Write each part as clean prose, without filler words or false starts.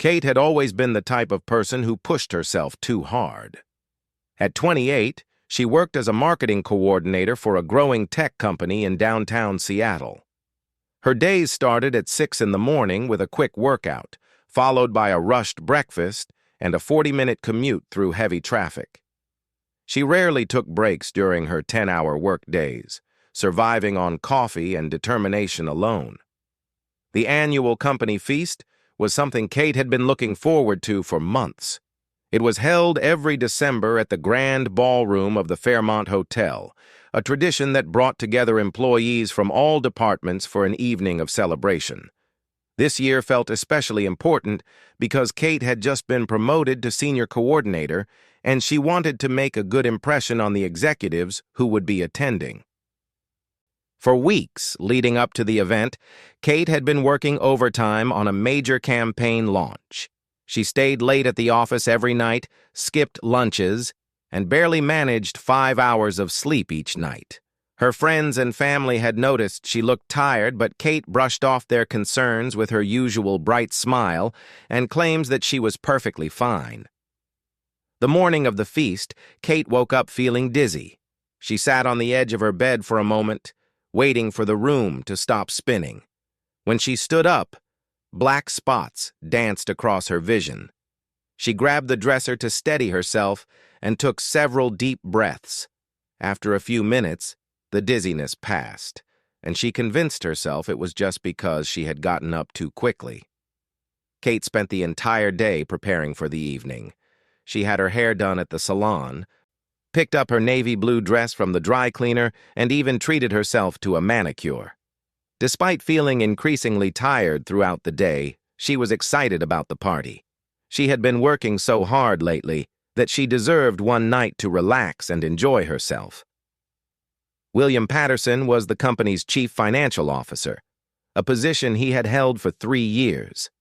Kate had always been the type of person who pushed herself too hard. At 28, she worked as a marketing coordinator for a growing tech company in downtown Seattle. Her days started at 6 in the morning with a quick workout, followed by a rushed breakfast and a 40-minute commute through heavy traffic. She rarely took breaks during her 10-hour work days, surviving on coffee and determination alone. The annual company feast was something Kate had been looking forward to for months. It was held every December at the Grand Ballroom of the Fairmont Hotel, a tradition that brought together employees from all departments for an evening of celebration. This year felt especially important because Kate had just been promoted to senior coordinator, and she wanted to make a good impression on the executives who would be attending. For weeks leading up to the event, Kate had been working overtime on a major campaign launch. She stayed late at the office every night, skipped lunches, and barely managed 5 hours of sleep each night. Her friends and family had noticed she looked tired, but Kate brushed off their concerns with her usual bright smile and claims that she was perfectly fine. The morning of the feast, Kate woke up feeling dizzy. She sat on the edge of her bed for a moment, waiting for the room to stop spinning. When she stood up, black spots danced across her vision. She grabbed the dresser to steady herself and took several deep breaths. After a few minutes, the dizziness passed, and she convinced herself it was just because she had gotten up too quickly. Kate spent the entire day preparing for the evening. She had her hair done at the salon, picked up her navy blue dress from the dry cleaner, and even treated herself to a manicure. Despite feeling increasingly tired throughout the day, she was excited about the party. She had been working so hard lately that she deserved one night to relax and enjoy herself. William Patterson was the company's chief financial officer, a position he had held for 3 years.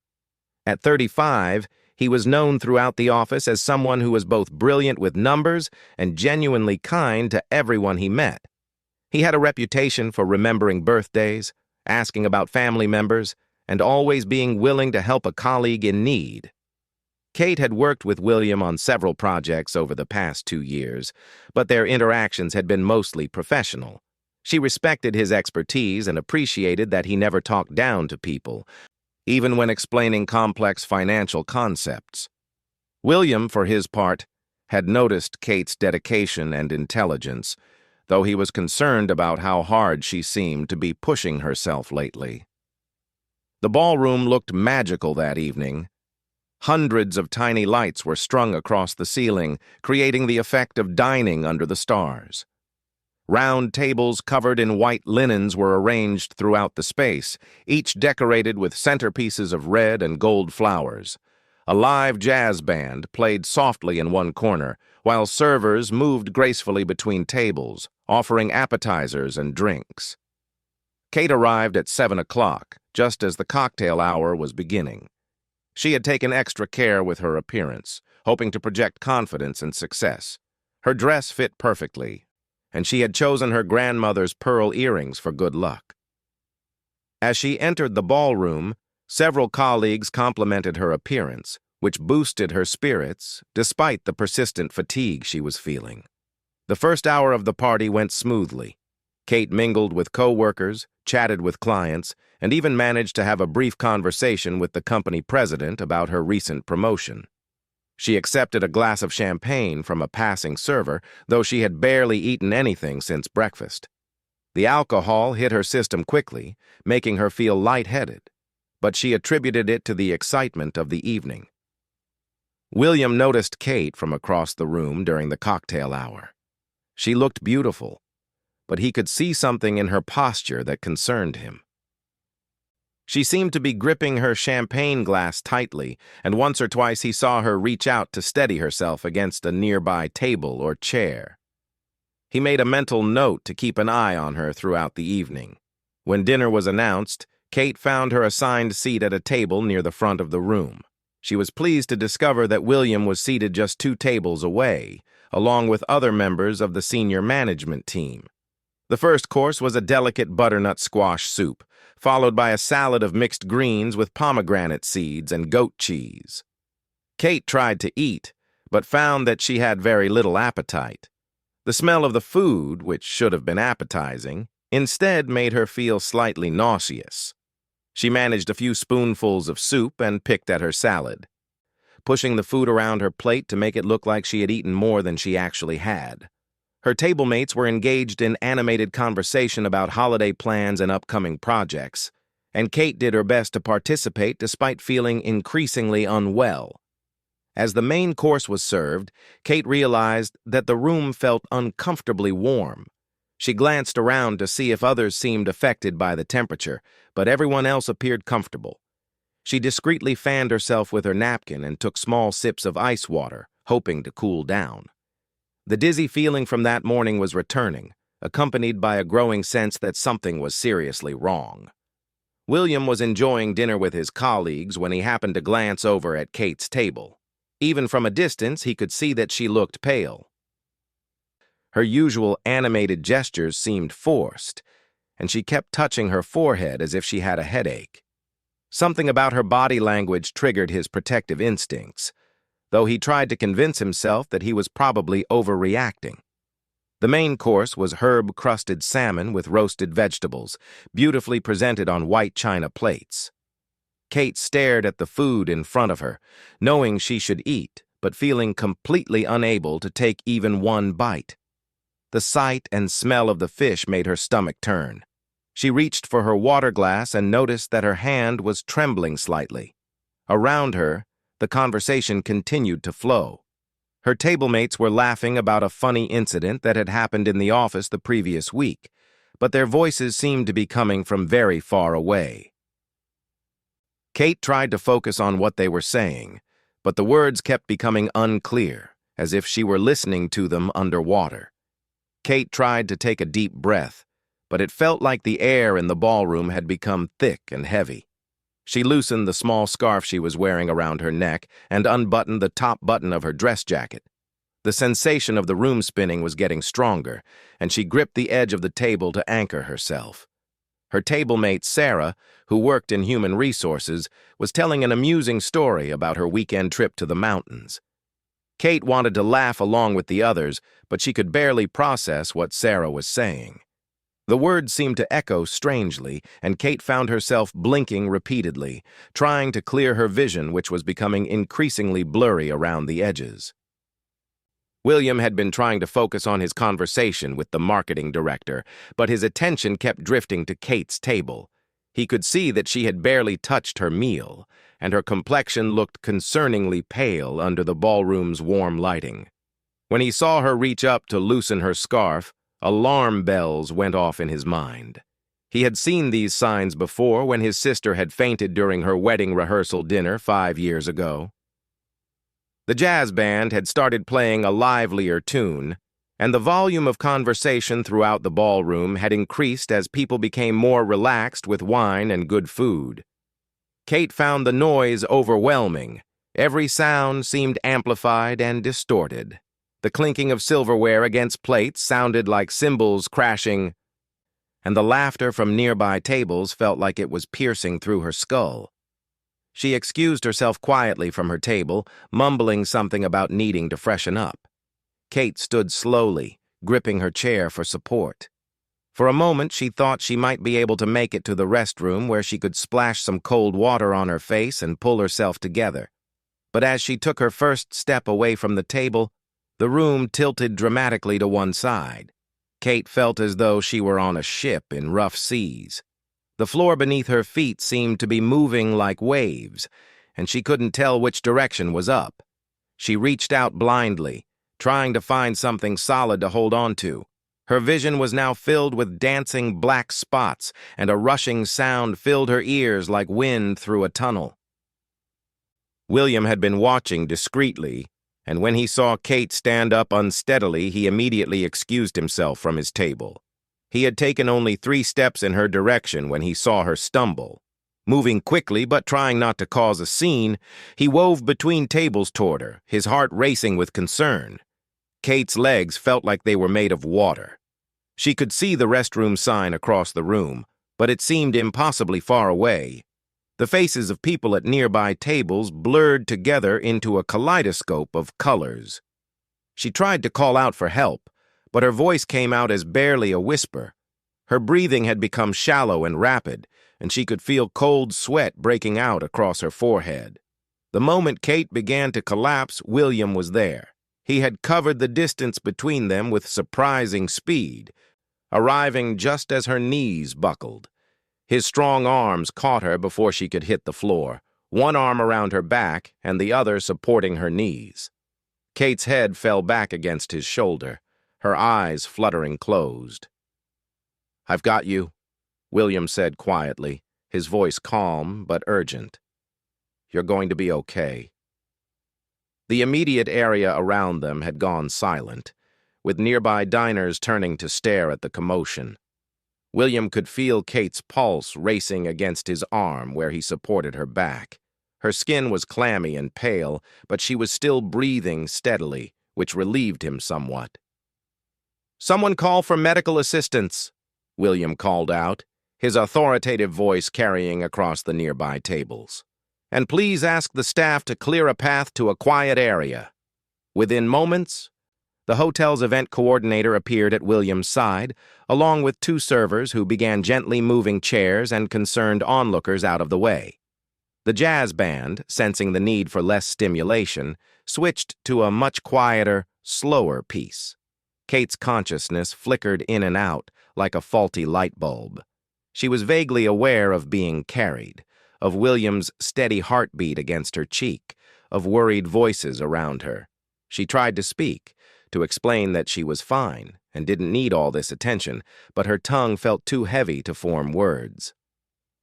At 35, he was known throughout the office as someone who was both brilliant with numbers and genuinely kind to everyone he met. He had a reputation for remembering birthdays, asking about family members, and always being willing to help a colleague in need. Kate had worked with William on several projects over the past 2 years, but their interactions had been mostly professional. She respected his expertise and appreciated that he never talked down to people, even when explaining complex financial concepts. William, for his part, had noticed Kate's dedication and intelligence, though he was concerned about how hard she seemed to be pushing herself lately. The ballroom looked magical that evening. Hundreds of tiny lights were strung across the ceiling, creating the effect of dining under the stars. Round tables covered in white linens were arranged throughout the space, each decorated with centerpieces of red and gold flowers. A live jazz band played softly in one corner, while servers moved gracefully between tables, offering appetizers and drinks. Kate arrived at 7 o'clock, just as the cocktail hour was beginning. She had taken extra care with her appearance, hoping to project confidence and success. Her dress fit perfectly, and she had chosen her grandmother's pearl earrings for good luck. As she entered the ballroom, several colleagues complimented her appearance, which boosted her spirits despite the persistent fatigue she was feeling. The first hour of the party went smoothly. Kate mingled with co-workers, chatted with clients, and even managed to have a brief conversation with the company president about her recent promotion. She accepted a glass of champagne from a passing server, though she had barely eaten anything since breakfast. The alcohol hit her system quickly, making her feel lightheaded, but she attributed it to the excitement of the evening. William noticed Kate from across the room during the cocktail hour. She looked beautiful, but he could see something in her posture that concerned him. She seemed to be gripping her champagne glass tightly, and once or twice he saw her reach out to steady herself against a nearby table or chair. He made a mental note to keep an eye on her throughout the evening. When dinner was announced, Kate found her assigned seat at a table near the front of the room. She was pleased to discover that William was seated just 2 tables away, along with other members of the senior management team. The first course was a delicate butternut squash soup, followed by a salad of mixed greens with pomegranate seeds and goat cheese. Kate tried to eat, but found that she had very little appetite. The smell of the food, which should have been appetizing, instead made her feel slightly nauseous. She managed a few spoonfuls of soup and picked at her salad, pushing the food around her plate to make it look like she had eaten more than she actually had. Her table mates were engaged in animated conversation about holiday plans and upcoming projects, and Kate did her best to participate despite feeling increasingly unwell. As the main course was served, Kate realized that the room felt uncomfortably warm. She glanced around to see if others seemed affected by the temperature, but everyone else appeared comfortable. She discreetly fanned herself with her napkin and took small sips of ice water, hoping to cool down. The dizzy feeling from that morning was returning, accompanied by a growing sense that something was seriously wrong. William was enjoying dinner with his colleagues when he happened to glance over at Kate's table. Even from a distance, he could see that she looked pale. Her usual animated gestures seemed forced, and she kept touching her forehead as if she had a headache. Something about her body language triggered his protective instincts, though he tried to convince himself that he was probably overreacting. The main course was herb-crusted salmon with roasted vegetables, beautifully presented on white china plates. Kate stared at the food in front of her, knowing she should eat, but feeling completely unable to take even one bite. The sight and smell of the fish made her stomach turn. She reached for her water glass and noticed that her hand was trembling slightly. Around her, the conversation continued to flow. Her tablemates were laughing about a funny incident that had happened in the office the previous week, but their voices seemed to be coming from very far away. Kate tried to focus on what they were saying, but the words kept becoming unclear, as if she were listening to them underwater. Kate tried to take a deep breath, but it felt like the air in the ballroom had become thick and heavy. She loosened the small scarf she was wearing around her neck and unbuttoned the top button of her dress jacket. The sensation of the room spinning was getting stronger, and she gripped the edge of the table to anchor herself. Her table-mate, Sarah, who worked in human resources, was telling an amusing story about her weekend trip to the mountains. Kate wanted to laugh along with the others, but she could barely process what Sarah was saying. The words seemed to echo strangely, and Kate found herself blinking repeatedly, trying to clear her vision, which was becoming increasingly blurry around the edges. William had been trying to focus on his conversation with the marketing director, but his attention kept drifting to Kate's table. He could see that she had barely touched her meal, and her complexion looked concerningly pale under the ballroom's warm lighting. When he saw her reach up to loosen her scarf, alarm bells went off in his mind. He had seen these signs before when his sister had fainted during her wedding rehearsal dinner 5 years ago. The jazz band had started playing a livelier tune, and the volume of conversation throughout the ballroom had increased as people became more relaxed with wine and good food. Kate found the noise overwhelming. Every sound seemed amplified and distorted. The clinking of silverware against plates sounded like cymbals crashing, and the laughter from nearby tables felt like it was piercing through her skull. She excused herself quietly from her table, mumbling something about needing to freshen up. Kate stood slowly, gripping her chair for support. For a moment, she thought she might be able to make it to the restroom where she could splash some cold water on her face and pull herself together. But as she took her first step away from the table, the room tilted dramatically to one side. Kate felt as though she were on a ship in rough seas. The floor beneath her feet seemed to be moving like waves, and she couldn't tell which direction was up. She reached out blindly, trying to find something solid to hold on to. Her vision was now filled with dancing black spots, and a rushing sound filled her ears like wind through a tunnel. William had been watching discreetly, and when he saw Kate stand up unsteadily, he immediately excused himself from his table. He had taken only 3 steps in her direction when he saw her stumble. Moving quickly but trying not to cause a scene, he wove between tables toward her, his heart racing with concern. Kate's legs felt like they were made of water. She could see the restroom sign across the room, but it seemed impossibly far away. The faces of people at nearby tables blurred together into a kaleidoscope of colors. She tried to call out for help, but her voice came out as barely a whisper. Her breathing had become shallow and rapid, and she could feel cold sweat breaking out across her forehead. The moment Kate began to collapse, William was there. He had covered the distance between them with surprising speed, arriving just as her knees buckled. His strong arms caught her before she could hit the floor, one arm around her back and the other supporting her knees. Kate's head fell back against his shoulder, her eyes fluttering closed. "I've got you," William said quietly, his voice calm but urgent. "You're going to be okay." The immediate area around them had gone silent, with nearby diners turning to stare at the commotion. William could feel Kate's pulse racing against his arm where he supported her back. Her skin was clammy and pale, but she was still breathing steadily, which relieved him somewhat. "Someone call for medical assistance," William called out, his authoritative voice carrying across the nearby tables. "And please ask the staff to clear a path to a quiet area." Within moments, the hotel's event coordinator appeared at William's side, along with two servers who began gently moving chairs and concerned onlookers out of the way. The jazz band, sensing the need for less stimulation, switched to a much quieter, slower piece. Kate's consciousness flickered in and out like a faulty light bulb. She was vaguely aware of being carried, of William's steady heartbeat against her cheek, of worried voices around her. She tried to speak, to explain that she was fine and didn't need all this attention, but her tongue felt too heavy to form words.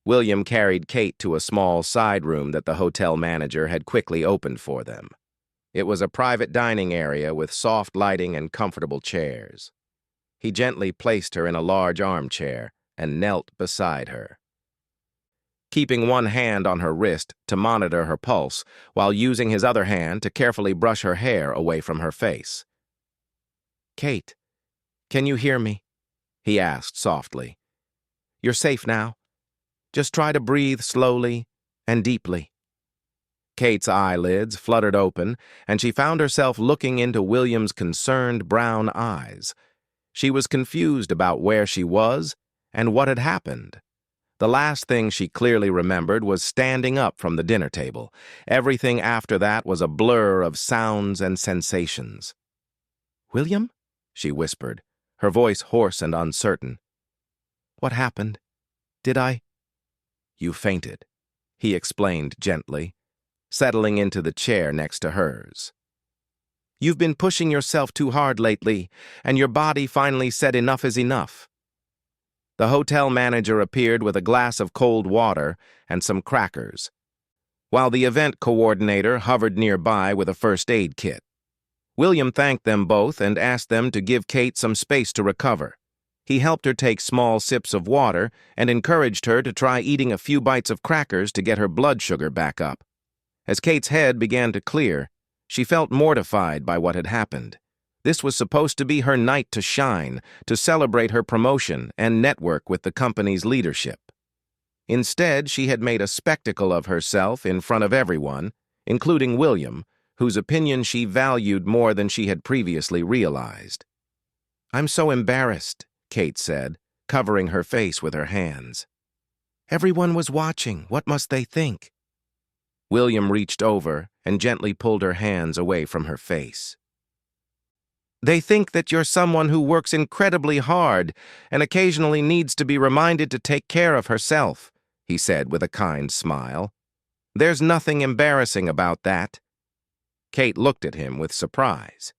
William carried Kate to a small side room that the hotel manager had quickly opened for them. It was a private dining area with soft lighting and comfortable chairs. He gently placed her in a large armchair and knelt beside her, keeping one hand on her wrist to monitor her pulse while using his other hand to carefully brush her hair away from her face. "Kate, can you hear me?" he asked softly. "You're safe now. Just try to breathe slowly and deeply." Kate's eyelids fluttered open, and she found herself looking into William's concerned brown eyes. She was confused about where she was and what had happened. The last thing she clearly remembered was standing up from the dinner table. Everything after that was a blur of sounds and sensations. "William?" she whispered, her voice hoarse and uncertain. "What happened? Did I—" "You fainted," he explained gently, settling into the chair next to hers. "You've been pushing yourself too hard lately, and your body finally said enough is enough." The hotel manager appeared with a glass of cold water and some crackers, while the event coordinator hovered nearby with a first aid kit. William thanked them both and asked them to give Kate some space to recover. He helped her take small sips of water and encouraged her to try eating a few bites of crackers to get her blood sugar back up. As Kate's head began to clear, she felt mortified by what had happened. This was supposed to be her night to shine, to celebrate her promotion and network with the company's leadership. Instead, she had made a spectacle of herself in front of everyone, including William, whose opinion she valued more than she had previously realized. "I'm so embarrassed," Kate said, covering her face with her hands. "Everyone was watching. What must they think?" William reached over and gently pulled her hands away from her face. "They think that you're someone who works incredibly hard and occasionally needs to be reminded to take care of herself," he said with a kind smile. "There's nothing embarrassing about that." Kate looked at him with surprise.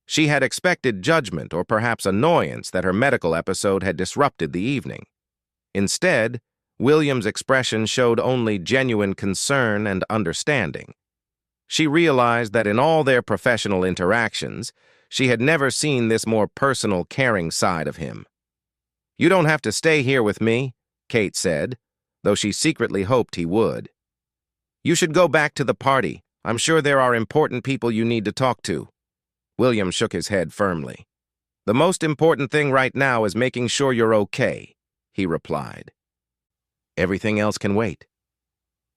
She had expected judgment or perhaps annoyance that her medical episode had disrupted the evening. Instead, William's expression showed only genuine concern and understanding. She realized that in all their professional interactions, she had never seen this more personal, caring side of him. "You don't have to stay here with me," Kate said, though she secretly hoped he would. "You should go back to the party. I'm sure there are important people you need to talk to." William shook his head firmly. "The most important thing right now is making sure you're okay," he replied. "Everything else can wait."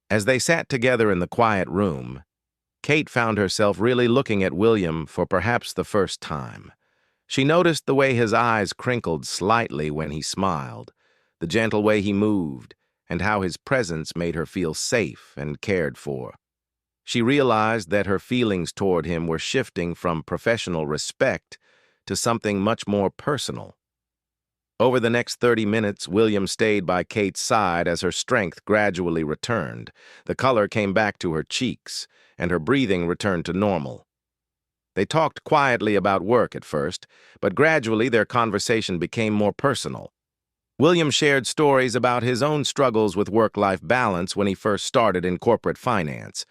As they sat together in the quiet room, Kate found herself really looking at William for perhaps the first time. She noticed the way his eyes crinkled slightly when he smiled, the gentle way he moved, and how his presence made her feel safe and cared for. She realized that her feelings toward him were shifting from professional respect to something much more personal. Over the next 30 minutes, William stayed by Kate's side as her strength gradually returned. The color came back to her cheeks, and her breathing returned to normal. They talked quietly about work at first, but gradually their conversation became more personal. William shared stories about his own struggles with work-life balance when he first started in corporate finance,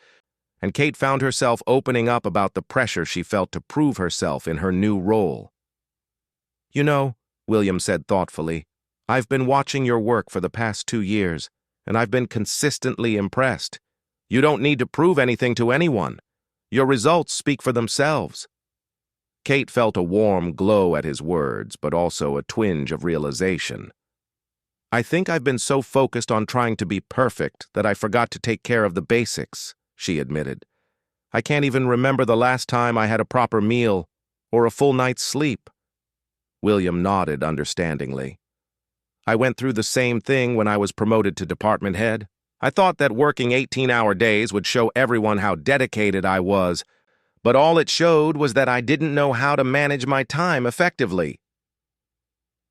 and Kate found herself opening up about the pressure she felt to prove herself in her new role. "You know," William said thoughtfully, "I've been watching your work for the past 2 years, and I've been consistently impressed. You don't need to prove anything to anyone. Your results speak for themselves." Kate felt a warm glow at his words, but also a twinge of realization. "I think I've been so focused on trying to be perfect that I forgot to take care of the basics," she admitted. "I can't even remember the last time I had a proper meal or a full night's sleep." William nodded understandingly. "I went through the same thing when I was promoted to department head. I thought that working 18-hour days would show everyone how dedicated I was, but all it showed was that I didn't know how to manage my time effectively."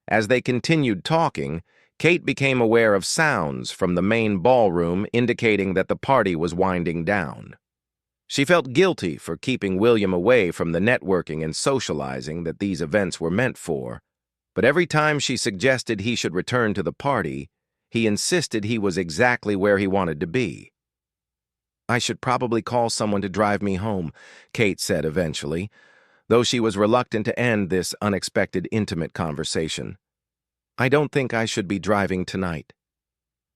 As they continued talking, Kate became aware of sounds from the main ballroom indicating that the party was winding down. She felt guilty for keeping William away from the networking and socializing that these events were meant for, but every time she suggested he should return to the party, he insisted he was exactly where he wanted to be. "I should probably call someone to drive me home," Kate said eventually, though she was reluctant to end this unexpected intimate conversation. "I don't think I should be driving tonight."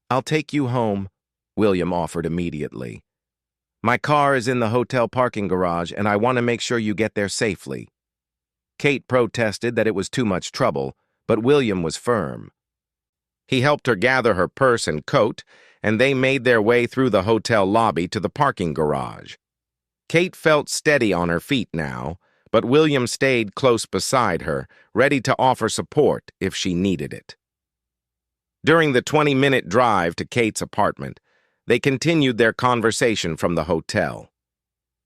"I'll take you home," William offered immediately. "My car is in the hotel parking garage, and I want to make sure you get there safely." Kate protested that it was too much trouble, but William was firm. He helped her gather her purse and coat, and they made their way through the hotel lobby to the parking garage. Kate felt steady on her feet now, but William stayed close beside her, ready to offer support if she needed it. During the 20-minute drive to Kate's apartment, they continued their conversation from the hotel.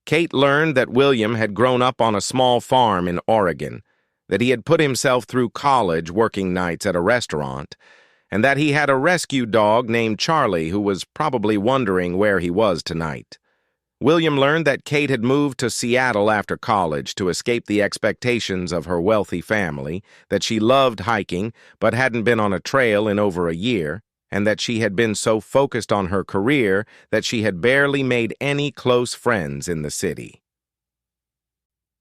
Kate learned that William had grown up on a small farm in Oregon, that he had put himself through college working nights at a restaurant, and that he had a rescue dog named Charlie who was probably wondering where he was tonight. William learned that Kate had moved to Seattle after college to escape the expectations of her wealthy family, that she loved hiking but hadn't been on a trail in over a year, and that she had been so focused on her career that she had barely made any close friends in the city.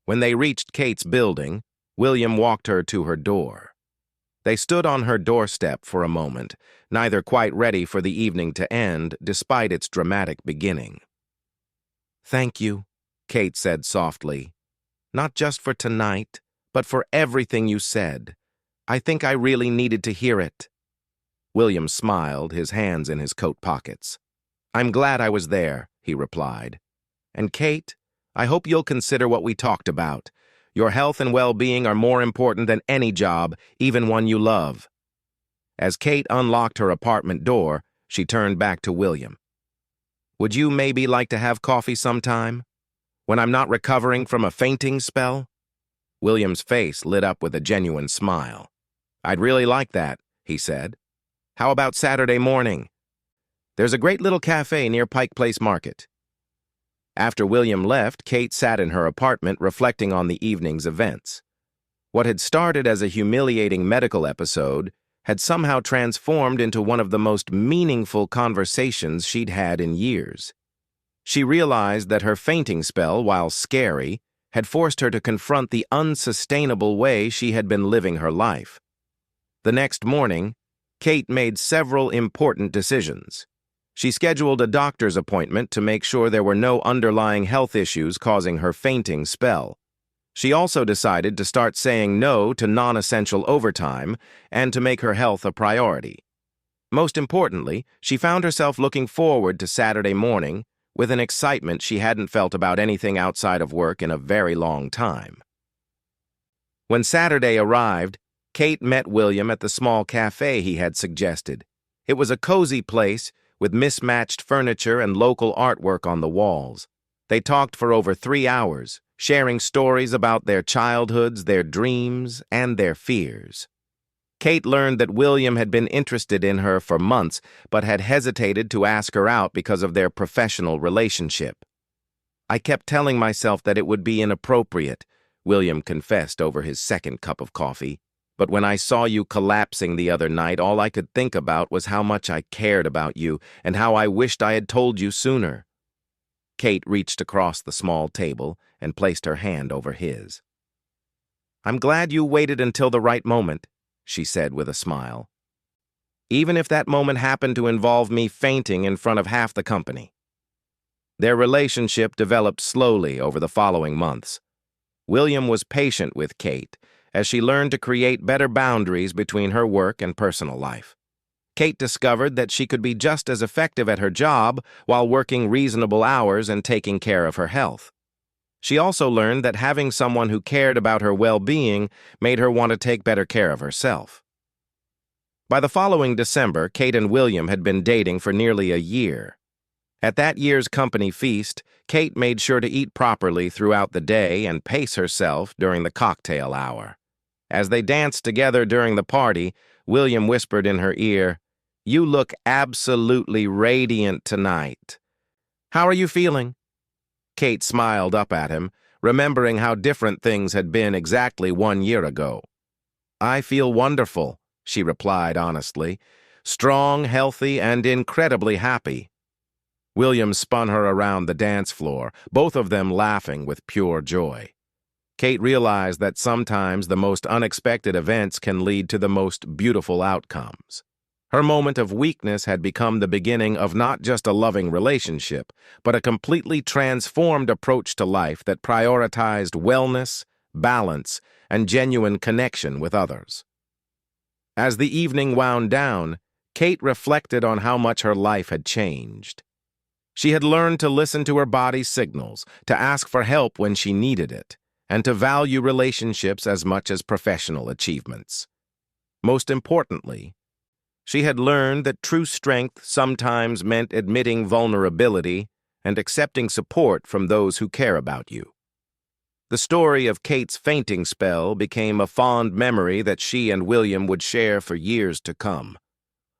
When they reached Kate's building, William walked her to her door. They stood on her doorstep for a moment, neither quite ready for the evening to end despite its dramatic beginning. "Thank you," Kate said softly. "Not just for tonight, but for everything you said. I think I really needed to hear it." William smiled, his hands in his coat pockets. "I'm glad I was there," he replied. "And Kate, I hope you'll consider what we talked about. Your health and well-being are more important than any job, even one you love." As Kate unlocked her apartment door, she turned back to William. "Would you maybe like to have coffee sometime? When I'm not recovering from a fainting spell?" William's face lit up with a genuine smile. "I'd really like that," he said. "How about Saturday morning? There's a great little cafe near Pike Place Market." After William left, Kate sat in her apartment reflecting on the evening's events. What had started as a humiliating medical episode had somehow transformed into one of the most meaningful conversations she'd had in years. She realized that her fainting spell, while scary, had forced her to confront the unsustainable way she had been living her life. The next morning, Kate made several important decisions. She scheduled a doctor's appointment to make sure there were no underlying health issues causing her fainting spell. She also decided to start saying no to non-essential overtime and to make her health a priority. Most importantly, she found herself looking forward to Saturday morning with an excitement she hadn't felt about anything outside of work in a very long time. When Saturday arrived, Kate met William at the small cafe he had suggested. It was a cozy place with mismatched furniture and local artwork on the walls. They talked for over 3 hours, sharing stories about their childhoods, their dreams, and their fears. Kate learned that William had been interested in her for months, but had hesitated to ask her out because of their professional relationship. "I kept telling myself that it would be inappropriate," William confessed over his second cup of coffee. "But when I saw you collapsing the other night, all I could think about was how much I cared about you and how I wished I had told you sooner." Kate reached across the small table and placed her hand over his. "I'm glad you waited until the right moment," she said with a smile. "Even if that moment happened to involve me fainting in front of half the company." Their relationship developed slowly over the following months. William was patient with Kate as she learned to create better boundaries between her work and personal life. Kate discovered that she could be just as effective at her job while working reasonable hours and taking care of her health. She also learned that having someone who cared about her well-being made her want to take better care of herself. By the following December, Kate and William had been dating for nearly a year. At that year's company feast, Kate made sure to eat properly throughout the day and pace herself during the cocktail hour. As they danced together during the party, William whispered in her ear, "You look absolutely radiant tonight. How are you feeling?" Kate smiled up at him, remembering how different things had been exactly 1 year ago. "I feel wonderful," she replied honestly, "strong, healthy, and incredibly happy." William spun her around the dance floor, both of them laughing with pure joy. Kate realized that sometimes the most unexpected events can lead to the most beautiful outcomes. Her moment of weakness had become the beginning of not just a loving relationship, but a completely transformed approach to life that prioritized wellness, balance, and genuine connection with others. As the evening wound down, Kate reflected on how much her life had changed. She had learned to listen to her body's signals, to ask for help when she needed it, and to value relationships as much as professional achievements. Most importantly, she had learned that true strength sometimes meant admitting vulnerability and accepting support from those who care about you. The story of Kate's fainting spell became a fond memory that she and William would share for years to come.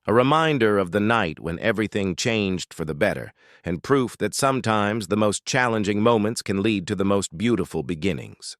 A reminder of the night when everything changed for the better, and proof that sometimes the most challenging moments can lead to the most beautiful beginnings.